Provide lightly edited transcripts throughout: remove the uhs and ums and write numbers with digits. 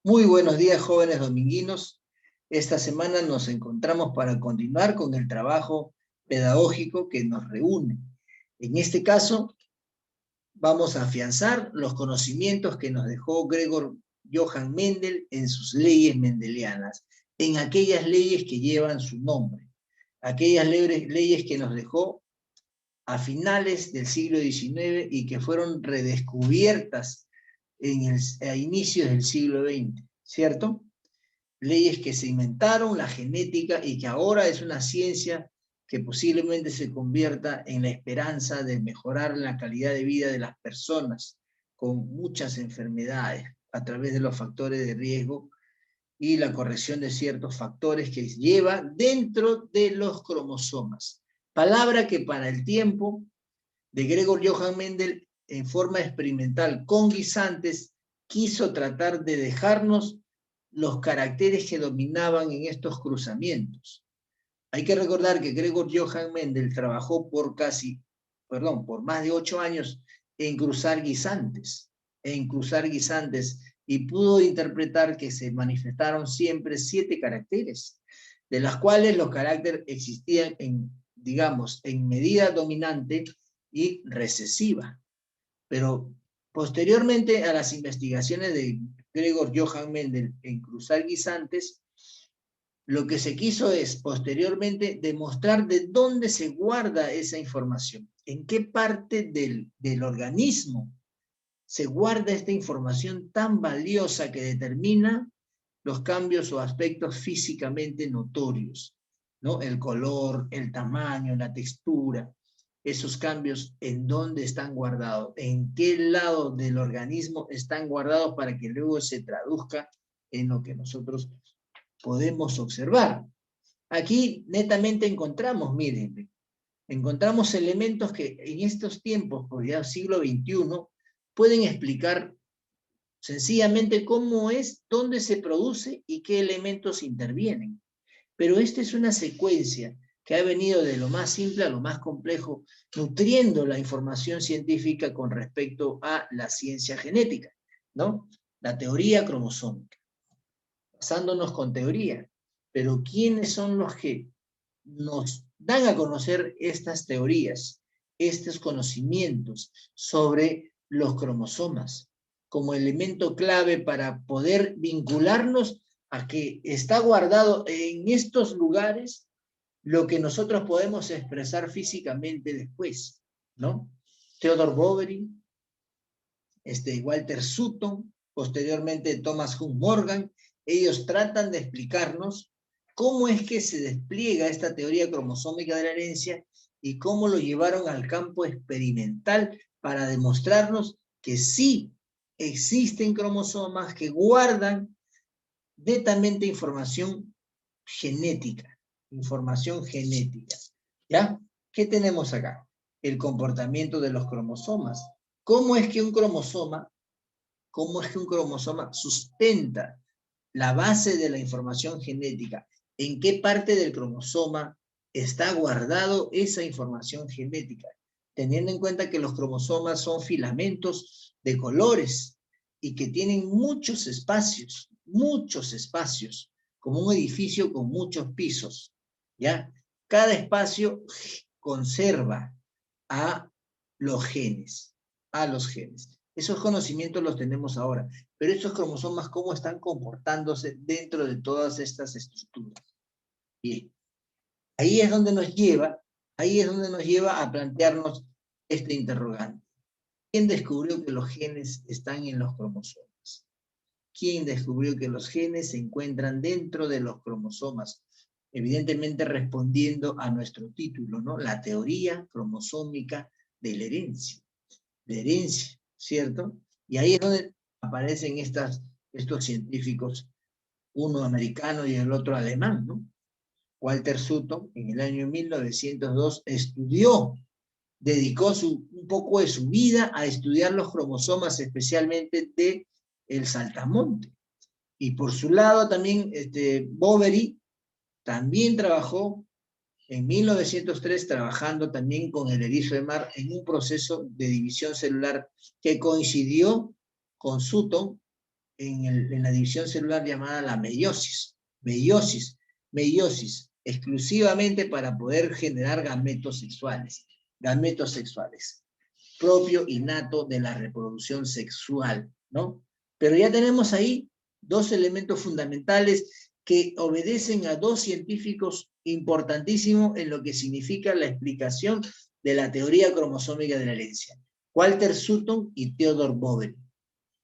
Muy buenos días, jóvenes dominguinos. Esta semana nos encontramos para continuar con el trabajo pedagógico que nos reúne. En este caso, vamos a afianzar los conocimientos que nos dejó Gregor Johann Mendel en sus leyes mendelianas, en aquellas leyes que llevan su nombre, aquellas leyes que nos dejó a finales del siglo XIX y que fueron redescubiertas a inicios del siglo XX, ¿cierto? Leyes que se inventaron, la genética, y que ahora es una ciencia que posiblemente se convierta en la esperanza de mejorar la calidad de vida de las personas con muchas enfermedades a través de los factores de riesgo y la corrección de ciertos factores que lleva dentro de los cromosomas. Palabra que para el tiempo de Gregor Johann Mendel, en forma experimental con guisantes, quiso tratar de dejarnos los caracteres que dominaban en estos cruzamientos. Hay que recordar que Gregor Johann Mendel trabajó por más de 8 años en cruzar guisantes, y pudo interpretar que se manifestaron siempre 7 caracteres, de las cuales los caracteres existían en medida dominante y recesiva. Pero posteriormente a las investigaciones de Gregor Johann Mendel en cruzar guisantes, lo que se quiso es posteriormente demostrar de dónde se guarda esa información, en qué parte del organismo se guarda esta información tan valiosa que determina los cambios o aspectos físicamente notorios, ¿no? El color, el tamaño, la textura, esos cambios, ¿en dónde están guardados? ¿En qué lado del organismo están guardados para que luego se traduzca en lo que nosotros podemos observar? Aquí netamente encontramos, miren, encontramos elementos que en estos tiempos, por ya siglo XXI, pueden explicar sencillamente cómo es, dónde se produce y qué elementos intervienen. Pero esta es una secuencia que ha venido de lo más simple a lo más complejo, nutriendo la información científica con respecto a la ciencia genética, ¿no? La teoría cromosómica. Basándonos con teoría. Pero ¿quiénes son los que nos dan a conocer estas teorías, estos conocimientos sobre los cromosomas, como elemento clave para poder vincularnos a que está guardado en estos lugares lo que nosotros podemos expresar físicamente después, ¿no? Theodor Boveri, Walter Sutton, posteriormente Thomas Hunt Morgan, ellos tratan de explicarnos cómo es que se despliega esta teoría cromosómica de la herencia y cómo lo llevaron al campo experimental para demostrarnos que sí existen cromosomas que guardan netamente información genética, ¿ya? ¿Qué tenemos acá? El comportamiento de los cromosomas. ¿Cómo es que un cromosoma sustenta la base de la información genética? ¿En qué parte del cromosoma está guardado esa información genética? Teniendo en cuenta que los cromosomas son filamentos de colores y que tienen muchos espacios, como un edificio con muchos pisos, ¿ya? Cada espacio conserva a los genes, Esos conocimientos los tenemos ahora, pero estos cromosomas, ¿cómo están comportándose dentro de todas estas estructuras? Bien, ahí es donde nos lleva a plantearnos este interrogante. ¿Quién descubrió que los genes están en los cromosomas? ¿Quién descubrió que los genes se encuentran dentro de los cromosomas? Evidentemente respondiendo a nuestro título, ¿no? La teoría cromosómica de la herencia. De herencia, ¿cierto? Y ahí es donde aparecen estos científicos, uno americano y el otro alemán, ¿no? Walter Sutton, en el año 1902, dedicó un poco de su vida a estudiar los cromosomas, especialmente de el saltamonte. Y por su lado también, Boveri también trabajó en 1903, trabajando también con el erizo de mar en un proceso de división celular que coincidió con Sutton en la división celular llamada la meiosis. Meiosis, exclusivamente para poder generar gametos sexuales, propio innato de la reproducción sexual, ¿no? Pero ya tenemos ahí dos elementos fundamentales que obedecen a dos científicos importantísimos en lo que significa la explicación de la teoría cromosómica de la herencia. Walter Sutton y Theodore Boveri,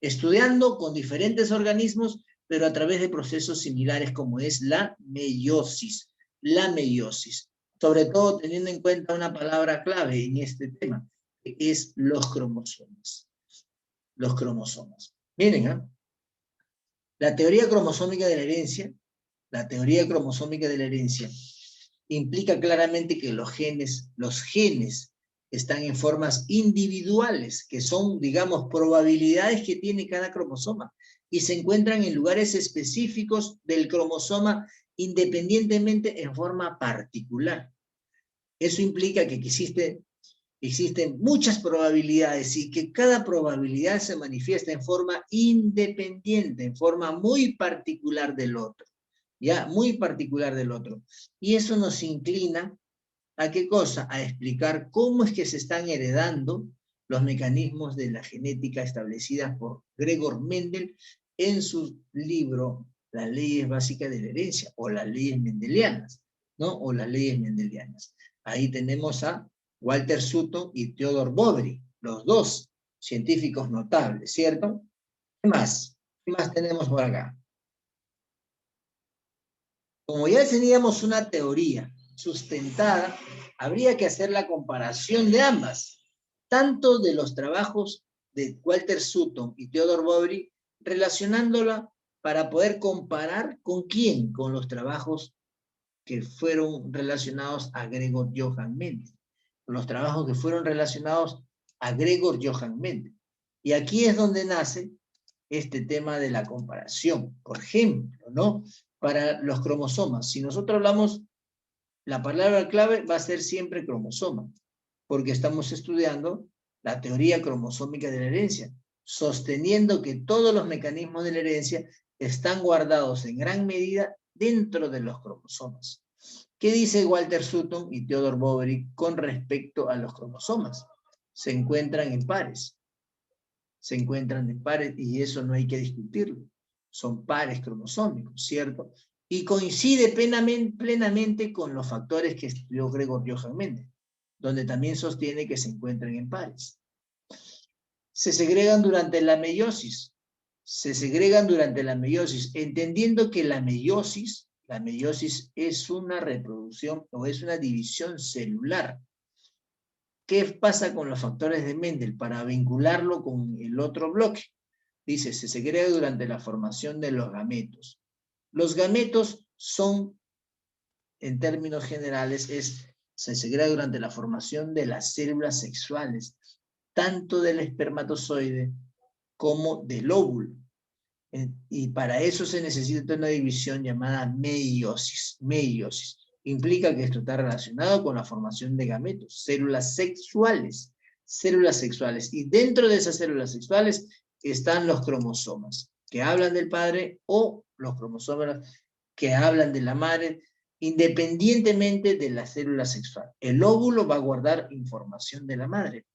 estudiando con diferentes organismos, pero a través de procesos similares como es la meiosis. La meiosis, sobre todo teniendo en cuenta una palabra clave en este tema, que es los cromosomas. Los cromosomas. Miren, ¿eh? La teoría cromosómica de la herencia, implica claramente que los genes están en formas individuales, que son, digamos, probabilidades que tiene cada cromosoma, y se encuentran en lugares específicos del cromosoma independientemente en forma particular. Eso implica que existen muchas probabilidades y que cada probabilidad se manifiesta en forma independiente, en forma muy particular del otro, ¿ya? Muy particular del otro. Y eso nos inclina ¿a qué cosa? A explicar cómo es que se están heredando los mecanismos de la genética establecidas por Gregor Mendel en su libro Las leyes básicas de la herencia, o las leyes mendelianas, ¿no? O las leyes mendelianas. Ahí tenemos a Walter Sutton y Theodore Boveri, los dos científicos notables, ¿cierto? ¿Qué más? ¿Qué más tenemos por acá? Como ya teníamos una teoría sustentada, habría que hacer la comparación de ambas, tanto de los trabajos de Walter Sutton y Theodore Boveri, relacionándola para poder comparar con quién, con los trabajos que fueron relacionados a Gregor Johann Mendel, con los trabajos que fueron relacionados a Gregor Johann Mendel. Y aquí es donde nace este tema de la comparación. Por ejemplo, ¿no? Para los cromosomas, si nosotros hablamos, la palabra clave va a ser siempre cromosoma, porque estamos estudiando la teoría cromosómica de la herencia, sosteniendo que todos los mecanismos de la herencia están guardados en gran medida dentro de los cromosomas. ¿Qué dice Walter Sutton y Theodore Boveri con respecto a los cromosomas? Se encuentran en pares. Se encuentran en pares y eso no hay que discutirlo. Son pares cromosómicos, ¿cierto? Y coincide plenamente con los factores que estudió Gregor Johann Mendel, donde también sostiene que se encuentran en pares. Se segregan durante la meiosis. Entendiendo que la meiosis es una reproducción o es una división celular. ¿Qué pasa con los factores de Mendel? Para vincularlo con el otro bloque. Dice, se segrega durante la formación de los gametos. Los gametos son, en términos generales, se segrega durante la formación de las células sexuales, tanto del espermatozoide como del óvulo. Y para eso se necesita una división llamada meiosis. Meiosis implica que esto está relacionado con la formación de gametos, células sexuales. Y dentro de esas células sexuales están los cromosomas, que hablan del padre, o los cromosomas que hablan de la madre, independientemente de la célula sexual. El óvulo va a guardar información de la madre.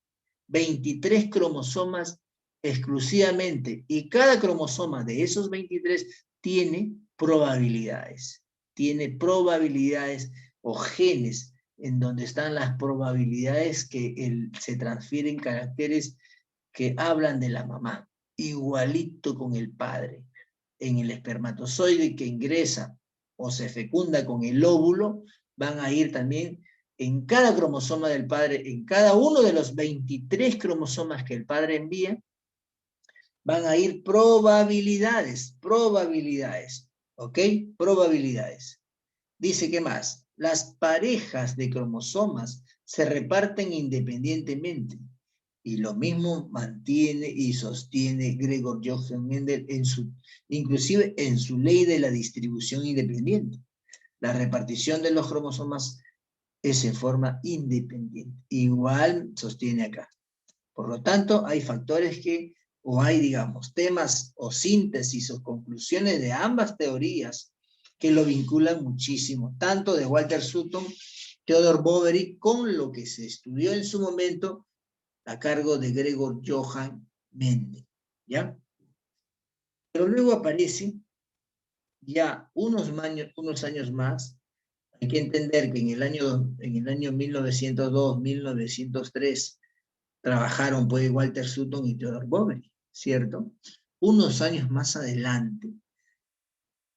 23 cromosomas exclusivamente, y cada cromosoma de esos 23 tiene probabilidades o genes en donde están las probabilidades que se transfieren caracteres que hablan de la mamá, igualito con el padre. En el espermatozoide que ingresa o se fecunda con el óvulo, van a ir también en cada cromosoma del padre, en cada uno de los 23 cromosomas que el padre envía, van a ir probabilidades, ¿ok? Probabilidades. Dice, ¿qué más? Las parejas de cromosomas se reparten independientemente, y lo mismo mantiene y sostiene Gregor Johann Mendel inclusive en su ley de la distribución independiente. La repartición de los cromosomas es en forma independiente. Igual sostiene acá. Por lo tanto, hay factores que o hay, digamos, temas o síntesis o conclusiones de ambas teorías que lo vinculan muchísimo, tanto de Walter Sutton, Theodor Boveri, con lo que se estudió en su momento a cargo de Gregor Johann Mendel, ¿ya? Pero luego aparece ya unos años más. Hay que entender que en el año 1902, 1903, trabajaron pues Walter Sutton y Theodor Boveri, ¿cierto? Unos años más adelante,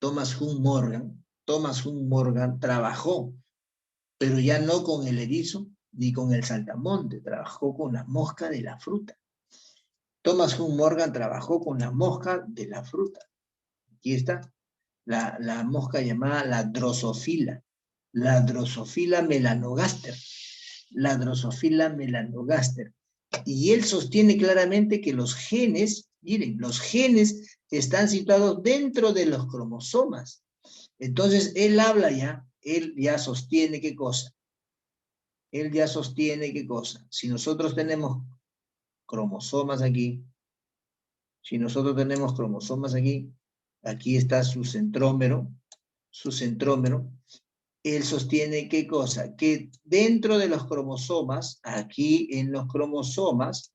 Thomas Hunt Morgan trabajó, pero ya no con el erizo ni con el saltamonte, trabajó con la mosca de la fruta. Thomas Hunt Morgan trabajó con la mosca de la fruta. Aquí está, la mosca llamada la Drosophila melanogaster. La Drosophila melanogaster. Y él sostiene claramente que los genes, miren, los genes están situados dentro de los cromosomas. Entonces, él ya sostiene ¿qué cosa? Él ya sostiene ¿qué cosa? Si nosotros tenemos cromosomas aquí, aquí está su centrómero, él sostiene ¿qué cosa? Que dentro de los cromosomas, aquí en los cromosomas,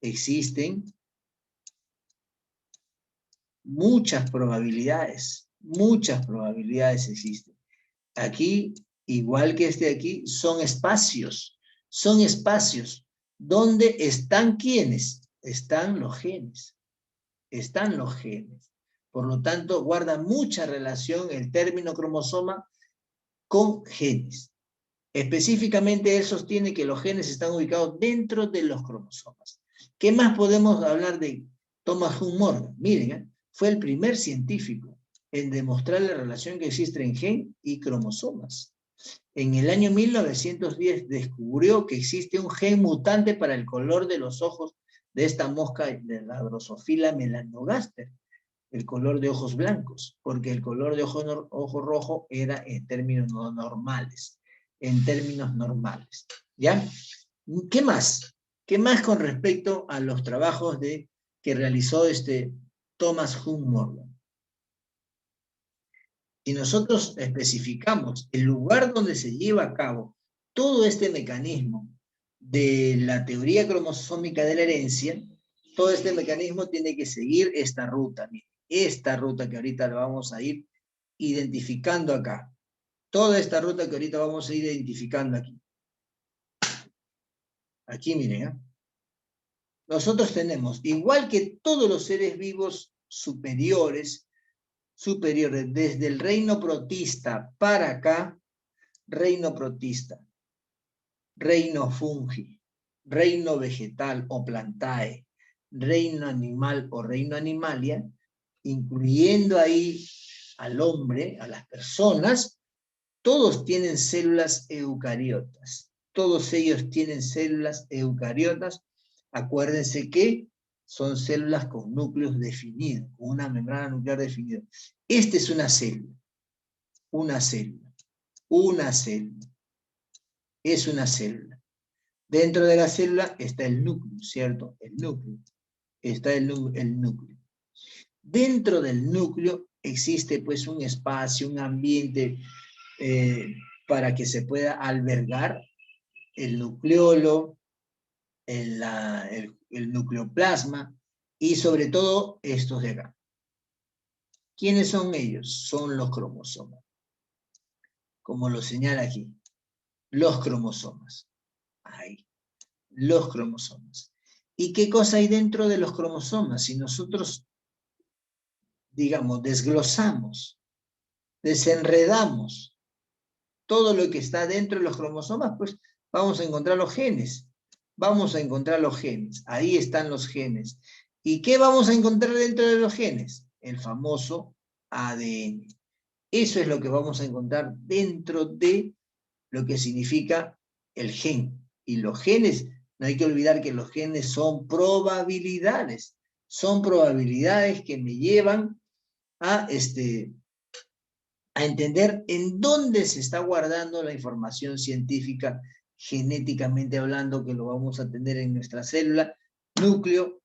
existen muchas probabilidades existen. Aquí, igual que este aquí, son espacios donde están ¿quiénes? Están los genes. Por lo tanto, guarda mucha relación el término cromosoma con genes. Específicamente, él sostiene que los genes están ubicados dentro de los cromosomas. ¿Qué más podemos hablar de Thomas Hunt Morgan? Miren, fue el primer científico en demostrar la relación que existe en gen y cromosomas. En el año 1910 descubrió que existe un gen mutante para el color de los ojos de esta mosca de la Drosophila melanogaster, el color de ojos blancos, porque el color de ojo rojo era en términos normales, ¿ya? ¿Qué más? ¿Qué más con respecto a los trabajos que realizó Thomas Hunt Morgan? Si nosotros especificamos el lugar donde se lleva a cabo todo este mecanismo de la teoría cromosómica de la herencia, todo este mecanismo tiene que seguir esta ruta, esta ruta que ahorita la vamos a ir identificando acá. Toda esta ruta que ahorita vamos a ir identificando aquí. Aquí miren, ¿eh? Nosotros tenemos, igual que todos los seres vivos superiores, desde el reino protista para acá, reino protista, reino fungi, reino vegetal o plantae, reino animal o reino animalia, incluyendo ahí al hombre, a las personas, todos tienen células eucariotas. Todos ellos tienen células eucariotas. Acuérdense que son células con núcleos definidos, con una membrana nuclear definida. Esta es una célula. Es una célula. Dentro de la célula está el núcleo, ¿cierto? El núcleo. Está el núcleo. Dentro del núcleo existe pues un espacio, un ambiente para que se pueda albergar el nucleolo, el nucleoplasma y sobre todo estos de acá. ¿Quiénes son ellos? Son los cromosomas. Como lo señala aquí. Los cromosomas. Ahí. Los cromosomas. ¿Y qué cosa hay dentro de los cromosomas? Si nosotros, digamos, desglosamos, desenredamos todo lo que está dentro de los cromosomas, pues vamos a encontrar los genes. Ahí están los genes. ¿Y qué vamos a encontrar dentro de los genes? El famoso ADN. Eso es lo que vamos a encontrar dentro de lo que significa el gen. Y los genes, no hay que olvidar que los genes son probabilidades. Son probabilidades que me llevan a a entender en dónde se está guardando la información científica, genéticamente hablando, que lo vamos a tener en nuestra célula, núcleo,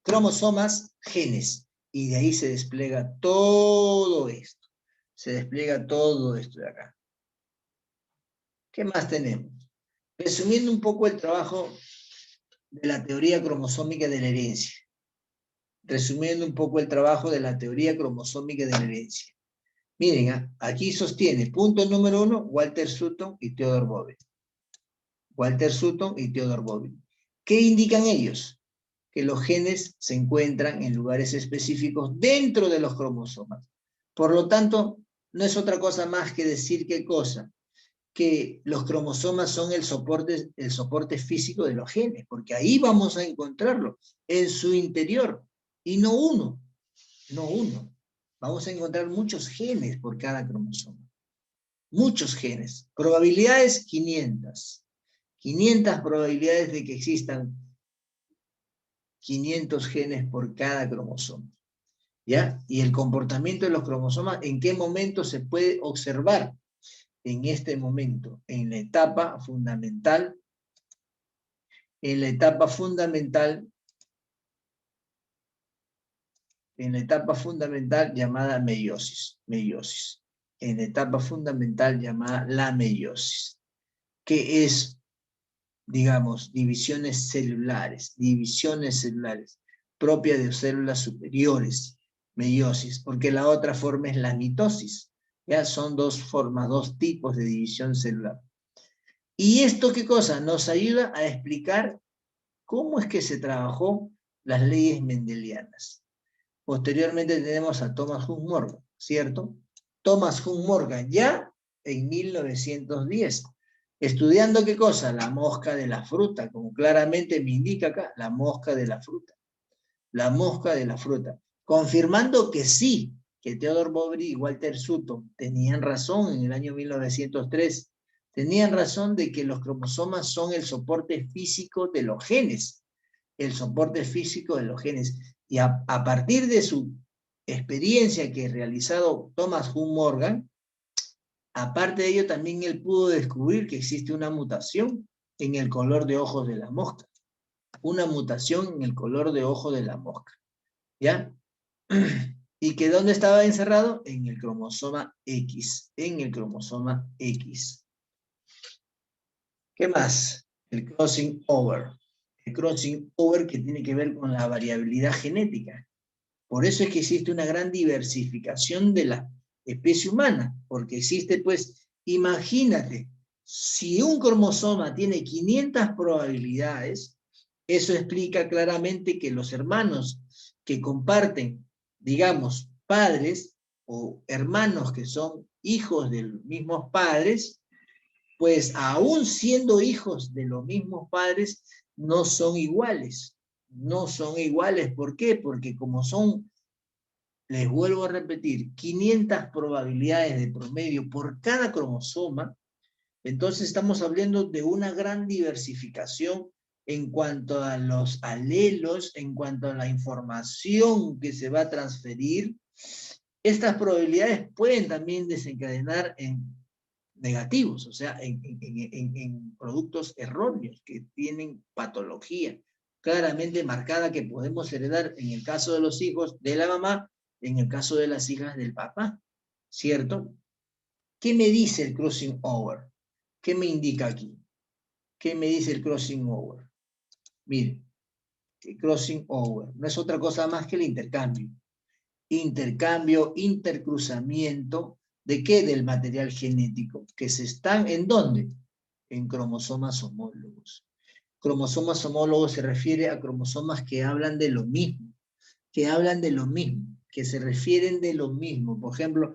cromosomas, genes. Y de ahí se despliega todo esto. Se despliega todo esto de acá. ¿Qué más tenemos? Resumiendo un poco el trabajo de la teoría cromosómica de la herencia. Resumiendo un poco el trabajo de la teoría cromosómica de la herencia. Miren, aquí sostiene, punto número 1, Walter Sutton y Theodore Boveri. Walter Sutton y Theodore Boveri. ¿Qué indican ellos? Que los genes se encuentran en lugares específicos dentro de los cromosomas. Por lo tanto, no es otra cosa más que decir qué cosa, que los cromosomas son el soporte físico de los genes, porque ahí vamos a encontrarlo, en su interior, y no uno, no uno. Vamos a encontrar muchos genes por cada cromosoma. Muchos genes. Probabilidades 500. 500 probabilidades de que existan 500 genes por cada cromosoma. ¿Ya? Y el comportamiento de los cromosomas, ¿en qué momento se puede observar? En este momento, en la etapa fundamental, llamada meiosis, en la etapa fundamental llamada la meiosis, que es, digamos, divisiones celulares, propias de células superiores, meiosis, porque la otra forma es la mitosis. Ya son dos formas, dos tipos de división celular. ¿Y esto qué cosa? Nos ayuda a explicar cómo es que se trabajó las leyes mendelianas. Posteriormente tenemos a Thomas Hunt Morgan, ¿cierto? Thomas Hunt Morgan, ya en 1910. Estudiando qué cosa? La mosca de la fruta, como claramente me indica acá, la mosca de la fruta. La mosca de la fruta. Confirmando que sí, que Theodore Boveri y Walter Sutton tenían razón en el año 1903. Tenían razón de que los cromosomas son el soporte físico de los genes. El soporte físico de los genes. Y a partir de su experiencia que ha realizado Thomas Hunt Morgan, aparte de ello también él pudo descubrir que existe una mutación en el color de ojos de la mosca. Una mutación en el color de ojo de la mosca. ¿Ya? ¿Y que dónde estaba encerrado? En el cromosoma X. En el cromosoma X. ¿Qué más? El crossing over. El crossing over que tiene que ver con la variabilidad genética. Por eso es que existe una gran diversificación de la especie humana, porque existe, pues, imagínate, si un cromosoma tiene 500 probabilidades, eso explica claramente que los hermanos que comparten, digamos, padres o hermanos que son hijos de los mismos padres, pues aún siendo hijos de los mismos padres, no son iguales. No son iguales, ¿por qué? Porque como son, les vuelvo a repetir, 500 probabilidades de promedio por cada cromosoma, entonces estamos hablando de una gran diversificación en cuanto a los alelos, en cuanto a la información que se va a transferir. Estas probabilidades pueden también desencadenar en negativos, o sea, en productos erróneos que tienen patología claramente marcada que podemos heredar en el caso de los hijos de la mamá, en el caso de las hijas del papá, ¿cierto? ¿Qué me dice el crossing over? ¿Qué me indica aquí? ¿Qué me dice el crossing over? Miren, el crossing over no es otra cosa más que el intercambio. Intercambio, intercruzamiento, ¿de qué? Del material genético, que se están, ¿en dónde? En cromosomas homólogos. Cromosomas homólogos se refiere a cromosomas que hablan de lo mismo, que se refieren de lo mismo. Por ejemplo,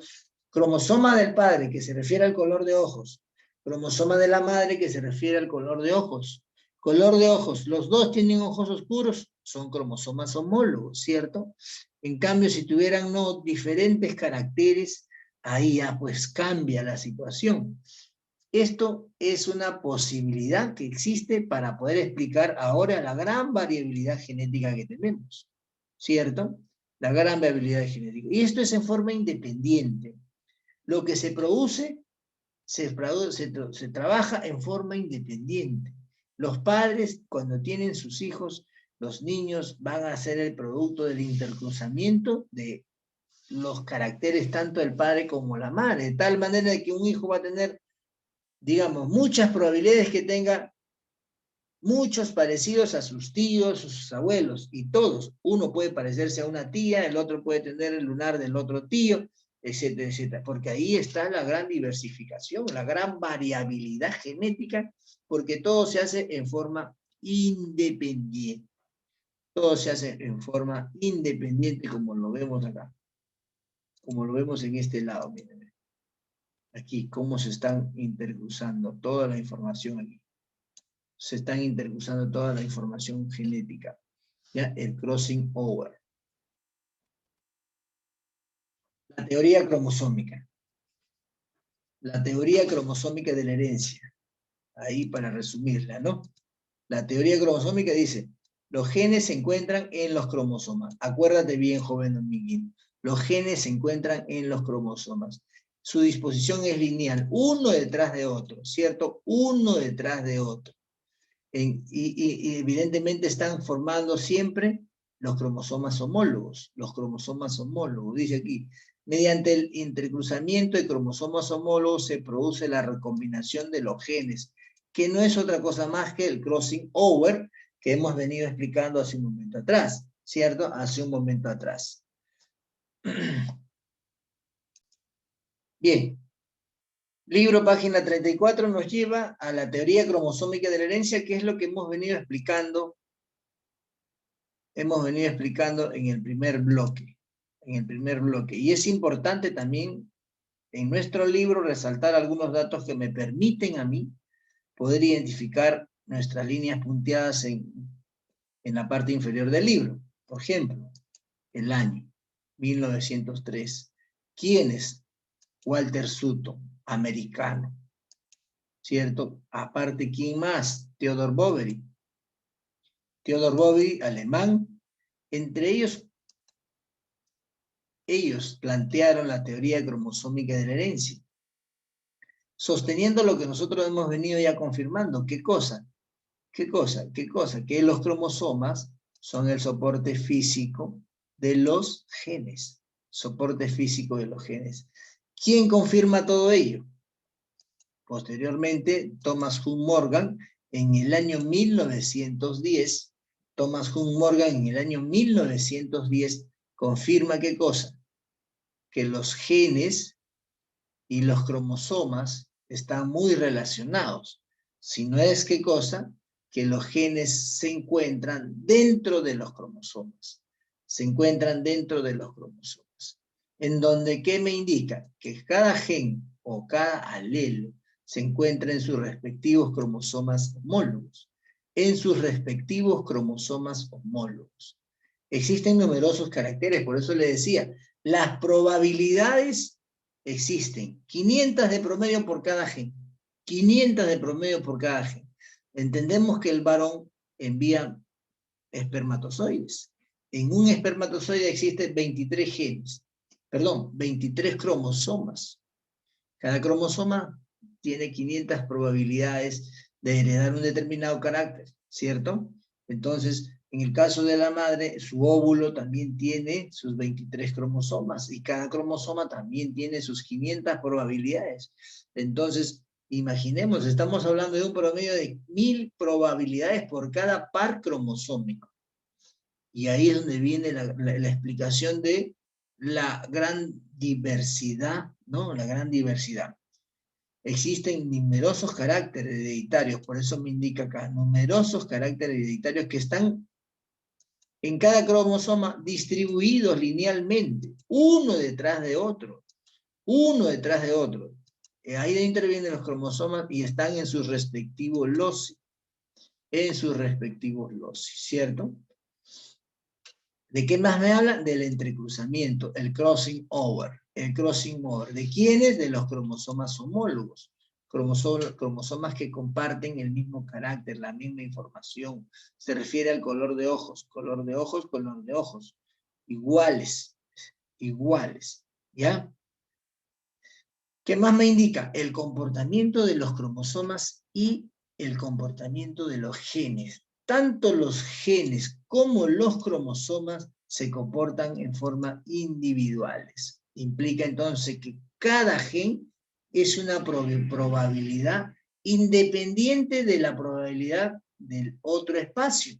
cromosoma del padre, que se refiere al color de ojos. Cromosoma de la madre, que se refiere al color de ojos. Color de ojos, los dos tienen ojos oscuros, son cromosomas homólogos, ¿cierto? En cambio, si tuvieran no diferentes caracteres, ahí ya pues cambia la situación. Esto es una posibilidad que existe para poder explicar ahora la gran variabilidad genética que tenemos, ¿cierto? La gran variabilidad genética. Y esto es en forma independiente. Lo que se produce, se trabaja en forma independiente. Los padres, cuando tienen sus hijos, los niños van a ser el producto del intercruzamiento de los caracteres tanto del padre como la madre, de tal manera que un hijo va a tener, digamos, muchas probabilidades que tenga muchos parecidos a sus tíos, a sus abuelos, y todos. Uno puede parecerse a una tía, el otro puede tener el lunar del otro tío, etcétera, etcétera. Porque ahí está la gran diversificación, la gran variabilidad genética, porque todo se hace en forma independiente. Todo se hace en forma independiente, como lo vemos acá. Como lo vemos en este lado, miren. Aquí, cómo se están intercruzando toda la información aquí. Se están intercruzando toda la información genética. ¿Ya? El crossing over. La teoría cromosómica. La teoría cromosómica de la herencia. Ahí para resumirla, ¿no? La teoría cromosómica dice, los genes se encuentran en los cromosomas. Acuérdate bien, joven amiguito. Los genes se encuentran en los cromosomas. Su disposición es lineal, uno detrás de otro, ¿cierto? Uno detrás de otro. Y evidentemente están formando siempre los cromosomas homólogos. Los cromosomas homólogos, dice aquí. Mediante el intercruzamiento de cromosomas homólogos se produce la recombinación de los genes, que no es otra cosa más que el crossing over que hemos venido explicando hace un momento atrás, ¿cierto? Hace un momento atrás. Bien. Libro, página 34, nos lleva a la teoría cromosómica de la herencia, que es lo que hemos venido explicando en el primer bloque. Y es importante también en nuestro libro resaltar algunos datos que me permiten a mí poder identificar nuestras líneas punteadas en la parte inferior del libro. Por ejemplo, el año 1903. ¿Quién es Walter Sutton? Americano. ¿Cierto? Aparte, ¿quién más? Theodor Boveri. Theodor Boveri, alemán. Entre ellos plantearon la teoría cromosómica de la herencia, sosteniendo lo que nosotros hemos venido ya confirmando. ¿Qué cosa? ¿Qué cosa? ¿Qué cosa? Que los cromosomas son el soporte físico de los genes. Soporte físico de los genes. ¿Quién confirma todo ello? Posteriormente, Thomas Hunt Morgan, en el año 1910, Thomas Hunt Morgan en el año 1910 confirma ¿qué cosa? Que los genes y los cromosomas están muy relacionados. Si no es ¿qué cosa? Que los genes se encuentran dentro de los cromosomas. Se encuentran dentro de los cromosomas. En donde, ¿qué me indica? Que cada gen o cada alelo se encuentra en sus respectivos cromosomas homólogos. En sus respectivos cromosomas homólogos. Existen numerosos caracteres, por eso le decía, las probabilidades existen. 500 de promedio por cada gen. 500 de promedio por cada gen. Entendemos que el varón envía espermatozoides. En un espermatozoide existen 23 genes. Perdón, 23 cromosomas. Cada cromosoma tiene 500 probabilidades de heredar un determinado carácter, ¿cierto? Entonces, en el caso de la madre, su óvulo también tiene sus 23 cromosomas y cada cromosoma también tiene sus 500 probabilidades. Entonces, imaginemos, estamos hablando de un promedio de 1000 probabilidades por cada par cromosómico. Y ahí es donde viene la explicación de la gran diversidad, ¿no? La gran diversidad. Existen numerosos caracteres hereditarios, por eso me indica acá, numerosos caracteres hereditarios que están en cada cromosoma distribuidos linealmente, uno detrás de otro, uno detrás de otro. Ahí intervienen los cromosomas y están en sus respectivos loci, ¿cierto? ¿De qué más me hablan? Del entrecruzamiento, el crossing over. El crossing over. ¿De quiénes? De los cromosomas homólogos. Cromosomas que comparten el mismo carácter, la misma información. Se refiere al color de ojos. Color de ojos, color de ojos. Iguales. Iguales. ¿Ya? ¿Qué más me indica? El comportamiento de los cromosomas y el comportamiento de los genes. Tanto los genes como los cromosomas se comportan en forma individuales. Implica entonces que cada gen es una probabilidad independiente de la probabilidad del otro espacio,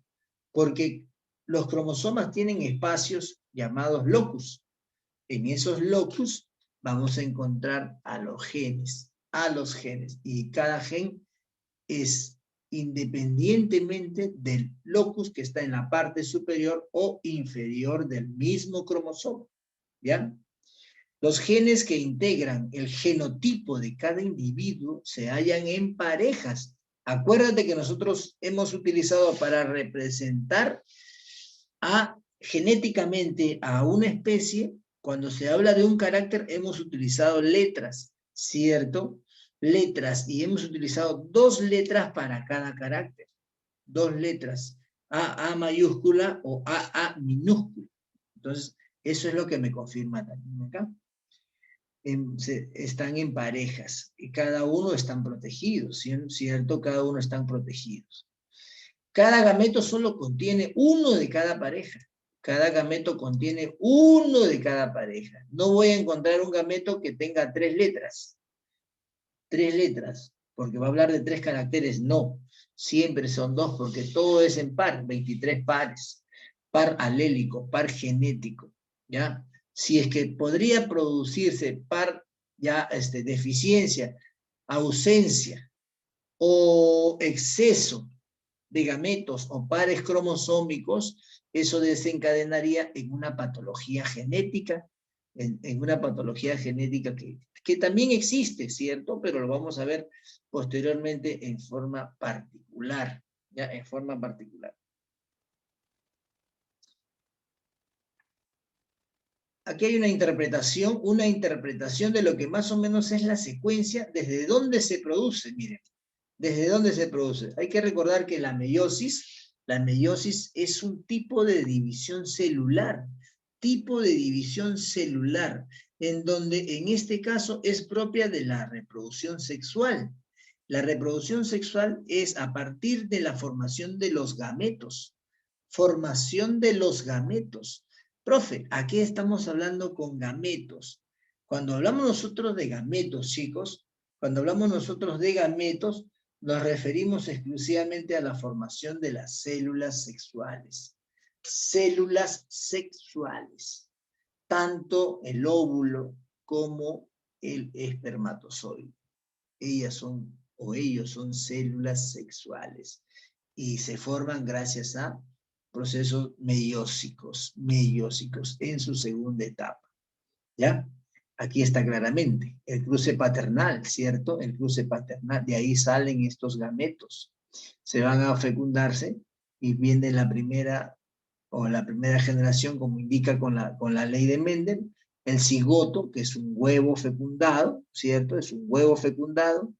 porque los cromosomas tienen espacios llamados locus. En esos locus vamos a encontrar a los genes, y cada gen es independientemente del locus que está en la parte superior o inferior del mismo cromosoma, ¿ya? Los genes que integran el genotipo de cada individuo se hallan en parejas. Acuérdate que nosotros hemos utilizado para representar genéticamente a una especie. Cuando se habla de un carácter hemos utilizado letras, ¿cierto? Letras, y hemos utilizado 2 letras para cada carácter. 2 letras, A mayúscula o A minúscula. Entonces, eso es lo que me confirma también acá. Están en parejas, y cada uno están protegidos, ¿cierto? Cada uno están protegidos. Cada gameto solo contiene uno de cada pareja. Cada gameto contiene uno de cada pareja. No voy a encontrar un gameto que tenga 3 letras. 3 letras, porque va a hablar de 3 caracteres. No, siempre son 2, porque todo es en par, 23 pares. Par alélico, par genético, ¿ya? Si es que podría producirse par, ya, deficiencia, ausencia o exceso de gametos o pares cromosómicos, eso desencadenaría en una patología genética, en una patología genética que también existe, ¿cierto? Pero lo vamos a ver posteriormente en forma particular, ¿ya? En forma particular. Aquí hay una interpretación de lo que más o menos es la secuencia, desde dónde se produce, miren. ¿Desde dónde se produce? Hay que recordar que la meiosis es un tipo de división celular, en donde en este caso es propia de la reproducción sexual. La reproducción sexual es a partir de la formación de los gametos. Formación de los gametos. Profe, aquí estamos hablando con gametos. Cuando hablamos nosotros de gametos, chicos, nos referimos exclusivamente a la formación de las células sexuales. Células sexuales. Tanto el óvulo como el espermatozoide. Ellos son células sexuales. Y se forman gracias a procesos meiósicos en su segunda etapa. ¿Ya? Aquí está claramente el cruce paternal, ¿cierto? El cruce paternal, de ahí salen estos gametos. Se van a fecundarse y viene la primera generación, como indica con la ley de Mendel, el cigoto, que es un huevo fecundado, ¿cierto? Es un huevo fecundado,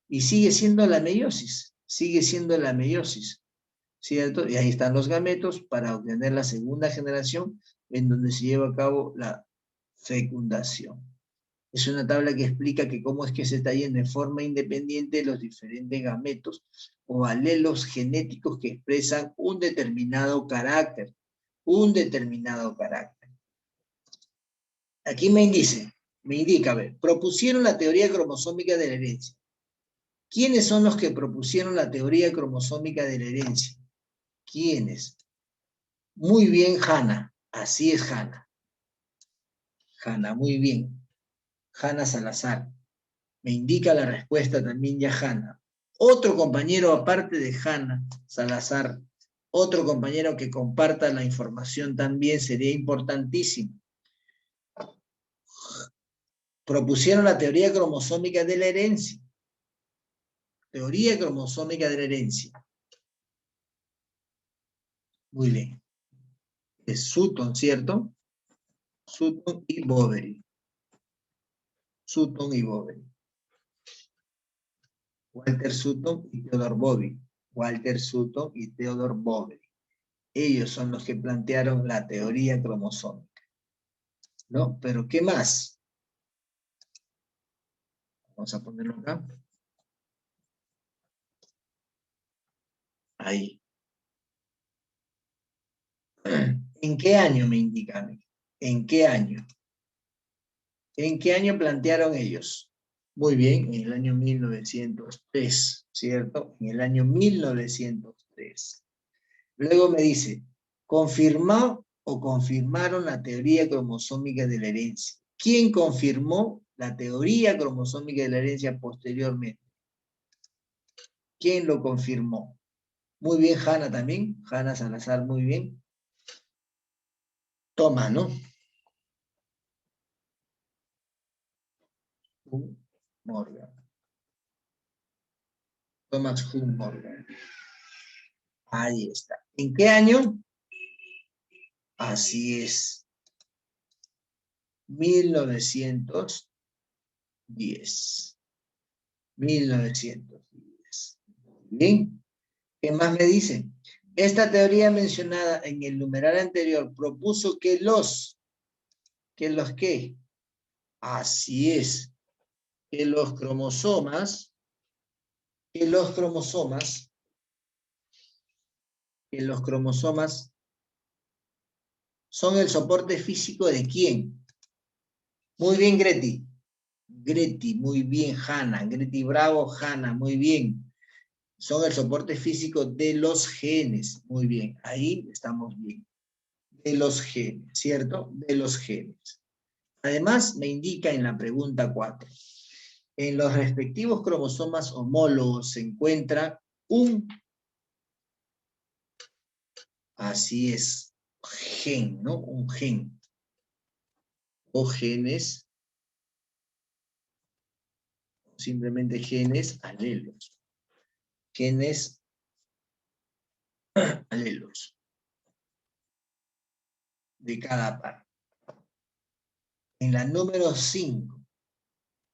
y sigue siendo la meiosis, ¿cierto? Y ahí están los gametos para obtener la segunda generación, en donde se lleva a cabo la fecundación. Es una tabla que explica que cómo es que se está yendo de forma independiente los diferentes gametos o alelos genéticos que expresan un determinado carácter. Aquí me indica, a ver, propusieron la teoría cromosómica de la herencia. ¿Quiénes son los que propusieron la teoría cromosómica de la herencia? ¿Quiénes? Muy bien, Hanna. Así es, Hanna. Hanna, muy bien. Hanna Salazar. Me indica la respuesta también ya Hanna. Otro compañero aparte de Hanna Salazar, otro compañero que comparta la información también sería importantísimo. Propusieron la teoría cromosómica de la herencia. Teoría cromosómica de la herencia. Muy bien. Es Sutton, ¿cierto? Sutton y Boveri. Walter Sutton y Theodore Boveri. Ellos son los que plantearon la teoría cromosómica. ¿No? Pero ¿qué más? Vamos a ponerlo acá. Ahí. ¿En qué año me indican? ¿En qué año? ¿En qué año plantearon ellos? Muy bien, en el año 1903, ¿cierto? En el año 1903. Luego me dice, ¿confirmó o confirmaron la teoría cromosómica de la herencia? ¿Quién confirmó la teoría cromosómica de la herencia posteriormente? ¿Quién lo confirmó? Muy bien, Hanna también. Hanna Salazar, muy bien. Toma, ¿no? Morgan. Thomas Hume Morgan. Ahí está. ¿En qué año? Así es. 1910. 1910. Bien. ¿Qué más me dicen? Esta teoría mencionada en el numeral anterior propuso que ¿qué? Así es. Que los cromosomas son el soporte físico ¿de quién? Muy bien, Greti. Greti, muy bien, Hanna. Greti Bravo, Hanna, muy bien. Son el soporte físico de los genes. Muy bien, ahí estamos bien. De los genes, ¿cierto? De los genes. Además, me indica en la pregunta 4. En los respectivos cromosomas homólogos se encuentra así es, gen, ¿no? Un gen. O genes, simplemente genes alelos. Genes alelos de cada par. En la número 5,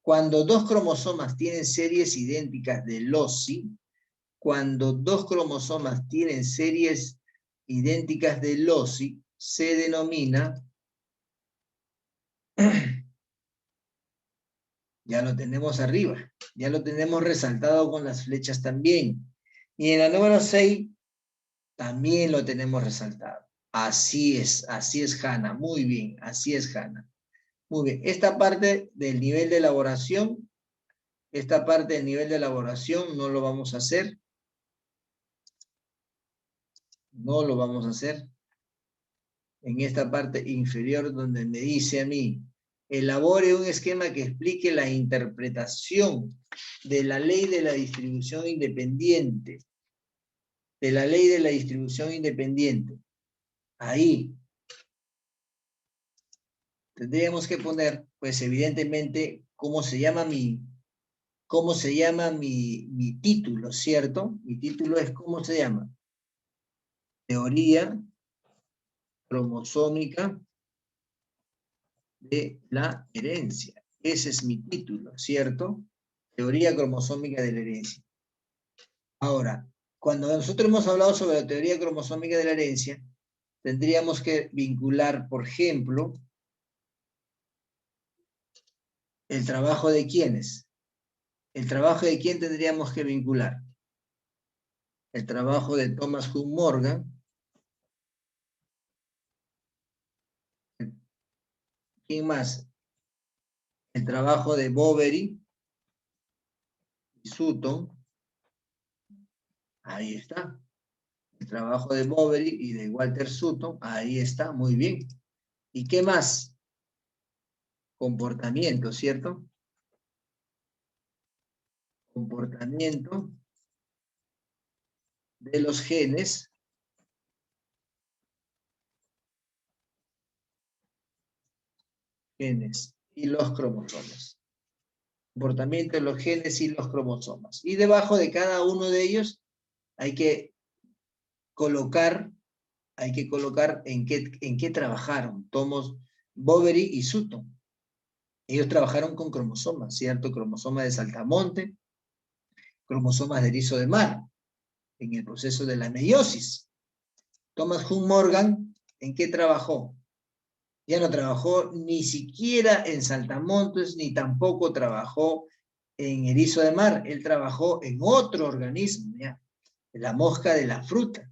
cuando dos cromosomas tienen series idénticas de loci, cuando dos cromosomas tienen series idénticas de loci, se denomina, ya lo tenemos arriba, ya lo tenemos resaltado con las flechas también. Y en la número 6, también lo tenemos resaltado. Así es, Hanna. Muy bien, así es, Hanna. Muy bien. Esta parte del nivel de elaboración no lo vamos a hacer. No lo vamos a hacer. En esta parte inferior donde me dice a mí, elabore un esquema que explique la interpretación de la ley de la distribución independiente. De la ley de la distribución independiente. Ahí tendríamos que poner, pues evidentemente, cómo se llama mi título, ¿cierto? Mi título es, ¿cómo se llama? Teoría cromosómica de la herencia. Ese es mi título, ¿cierto? Teoría cromosómica de la herencia. Ahora, cuando nosotros hemos hablado sobre la teoría cromosómica de la herencia, tendríamos que vincular, por ejemplo, el trabajo de quiénes. ¿El trabajo de quién tendríamos que vincular? El trabajo de Thomas Hume Morgan. ¿Quién más? El trabajo de Boveri y Sutton. Ahí está. El trabajo de Boveri y de Walter Sutton. Ahí está, muy bien. ¿Y qué más? Comportamiento, ¿cierto? Comportamiento de los genes. Genes y los cromosomas. Comportamiento de los genes y los cromosomas. Y debajo de cada uno de ellos hay que colocar en qué trabajaron. Tomos Boveri y Sutton. Ellos trabajaron con cromosomas, ¿cierto? Cromosomas de saltamonte, cromosomas de erizo de mar, en el proceso de la meiosis. Thomas Hume Morgan, ¿en qué trabajó? Ya no trabajó ni siquiera en saltamontes, ni tampoco trabajó en erizo de mar, él trabajó en otro organismo, ¿ya? La mosca de la fruta,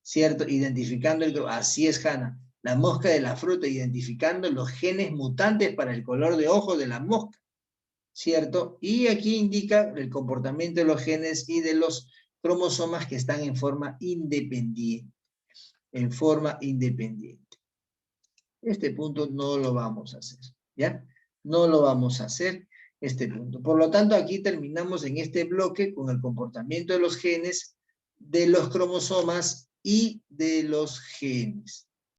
¿cierto? Identificando así es, Hanna, la mosca de la fruta, identificando los genes mutantes para el color de ojos de la mosca, ¿cierto? Y aquí indica el comportamiento de los genes y de los cromosomas que están en forma independiente, en forma independiente. Este punto no lo vamos a hacer, ¿ya? No lo vamos a hacer, este punto. Por lo tanto, aquí terminamos en este bloque con el comportamiento de los genes, de los cromosomas y de los genes.